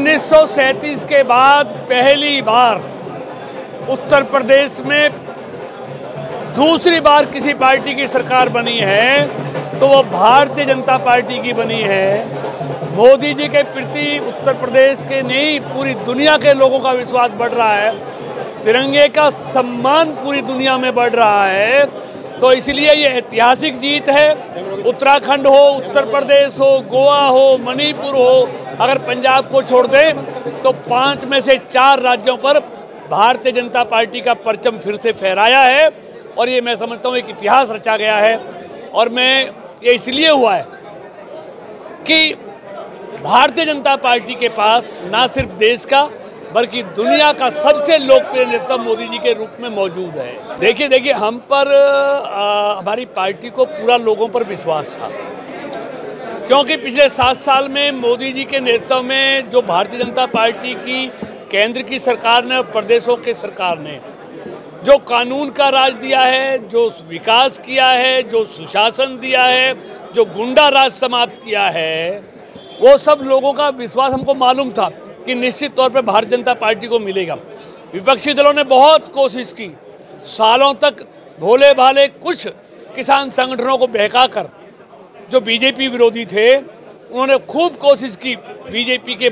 1937 के बाद पहली बार उत्तर प्रदेश में दूसरी बार किसी पार्टी की सरकार बनी है तो वो भारतीय जनता पार्टी की बनी है। मोदी जी के प्रति उत्तर प्रदेश के नहीं पूरी दुनिया के लोगों का विश्वास बढ़ रहा है, तिरंगे का सम्मान पूरी दुनिया में बढ़ रहा है। तो इसलिए ये ऐतिहासिक जीत है। उत्तराखंड हो, उत्तर प्रदेश हो, गोवा हो, मणिपुर हो, अगर पंजाब को छोड़ दें तो 5 में से 4 राज्यों पर भारतीय जनता पार्टी का परचम फिर से फहराया है और ये मैं समझता हूँ एक इतिहास रचा गया है। और मैं ये इसलिए हुआ है कि भारतीय जनता पार्टी के पास ना सिर्फ देश का बल्कि दुनिया का सबसे लोकप्रिय नेता मोदी जी के रूप में मौजूद है। देखिए हम पर हमारी पार्टी को पूरा लोगों पर विश्वास था, क्योंकि पिछले 7 साल में मोदी जी के नेतृत्व में जो भारतीय जनता पार्टी की केंद्र की सरकार ने और प्रदेशों के सरकार ने जो कानून का राज दिया है, जो विकास किया है, जो सुशासन दिया है, जो गुंडा राज समाप्त किया है, वो सब लोगों का विश्वास हमको मालूम था कि निश्चित तौर पर भारतीय जनता पार्टी को मिलेगा। विपक्षी दलों ने बहुत कोशिश की, सालों तक भोले भाले कुछ किसान संगठनों को बहकाकर जो बीजेपी विरोधी थे उन्होंने खूब कोशिश की बीजेपी के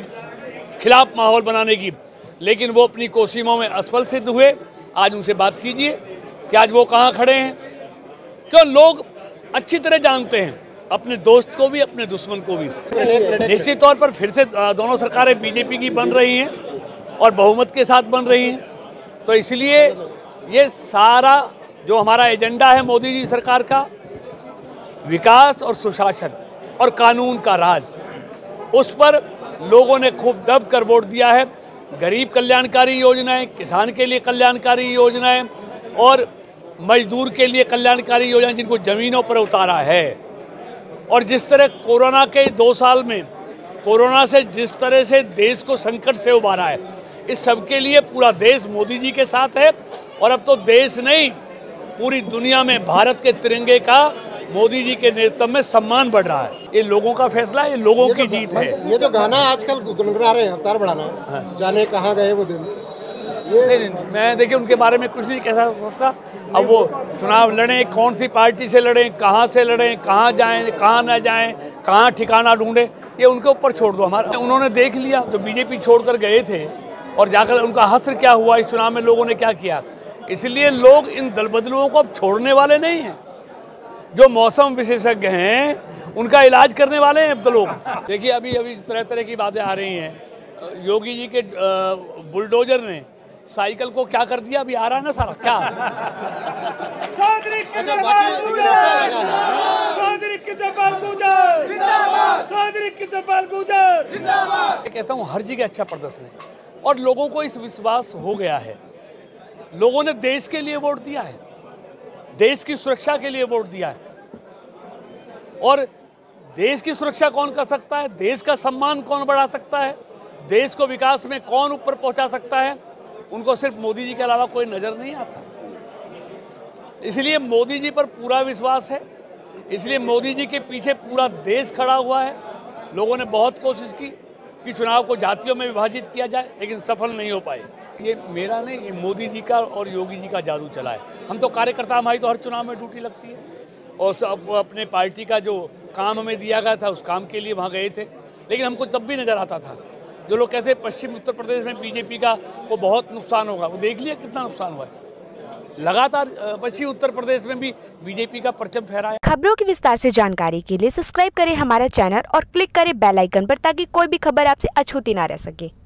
खिलाफ माहौल बनाने की, लेकिन वो अपनी कोशिशों में असफल सिद्ध हुए। आज उनसे बात कीजिए कि आज वो कहाँ खड़े हैं, क्यों लोग अच्छी तरह जानते हैं अपने दोस्त को भी अपने दुश्मन को भी। निश्चित तौर पर फिर से दोनों सरकारें बीजेपी की बन रही हैं और बहुमत के साथ बन रही हैं। तो इसलिए ये सारा जो हमारा एजेंडा है मोदी जी सरकार का, विकास और सुशासन और कानून का राज, उस पर लोगों ने खूब दब कर वोट दिया है। गरीब कल्याणकारी योजनाएं, किसान के लिए कल्याणकारी योजनाएं और मजदूर के लिए कल्याणकारी योजनाएं जिनको ज़मीनों पर उतारा है। और जिस तरह कोरोना के 2 साल में कोरोना से जिस तरह से देश को संकट से उबारा है, इस सब के लिए पूरा देश मोदी जी के साथ है। और अब तो देश नहीं पूरी दुनिया में भारत के तिरंगे का मोदी जी के नेतृत्व में सम्मान बढ़ रहा है। ये लोगों का फैसला, ये लोगों की जीत है। ये जो गाना आजकल गुनगुना रहे हैं अवतार बढ़ाना, हाँ। जाने कहाँ गए वो दिन, नहीं, मैं देखिए उनके बारे में कुछ नहीं कह सकता। अब वो चुनाव लड़ें, कौन सी पार्टी से लड़ें, कहाँ से लड़ें, कहाँ जाएं, कहाँ न जाएं, कहाँ ठिकाना ढूंढें, ये उनके ऊपर छोड़ दो। हमारा उन्होंने देख लिया जो बीजेपी छोड़कर गए थे और जाकर उनका हश्र क्या हुआ, इस चुनाव में लोगों ने क्या किया। इसलिए लोग इन दल बदलुओं को अब छोड़ने वाले नहीं हैं। जो मौसम विशेषज्ञ हैं उनका इलाज करने वाले हैं अब तो लोग। देखिए अभी तरह तरह की बातें आ रही हैं। योगी जी के बुलडोजर ने साइकिल को क्या कर दिया, अभी आ रहा है ना सारा क्या। कहता हूँ हर जगह अच्छा प्रदर्शन है और लोगों को इस विश्वास हो गया है। लोगों ने देश के लिए वोट दिया है, देश की सुरक्षा के लिए वोट दिया है। और देश की सुरक्षा कौन कर सकता है, देश का सम्मान कौन बढ़ा सकता है, देश को विकास में कौन ऊपर पहुंचा सकता है, उनको सिर्फ मोदी जी के अलावा कोई नजर नहीं आता। इसलिए मोदी जी पर पूरा विश्वास है, इसलिए मोदी जी के पीछे पूरा देश खड़ा हुआ है। लोगों ने बहुत कोशिश की कि चुनाव को जातियों में विभाजित किया जाए, लेकिन सफल नहीं हो पाए। ये मेरा नहीं, ये मोदी जी का और योगी जी का जादू चला है। हम तो कार्यकर्ता, हमारी तो हर चुनाव में ड्यूटी लगती है और अपने पार्टी का जो काम हमें दिया गया था उस काम के लिए वहाँ गए थे। लेकिन हमको तब भी नज़र आता था जो लोग कहते हैं पश्चिम उत्तर प्रदेश में बीजेपी का को बहुत नुकसान होगा, वो देख लिया कितना नुकसान हुआ है। लगातार पश्चिम उत्तर प्रदेश में भी बीजेपी का परचम फहराया। खबरों की विस्तार से जानकारी के लिए सब्सक्राइब करें हमारा चैनल और क्लिक करें बेल आइकन पर ताकि कोई भी खबर आपसे अछूती ना रह सके।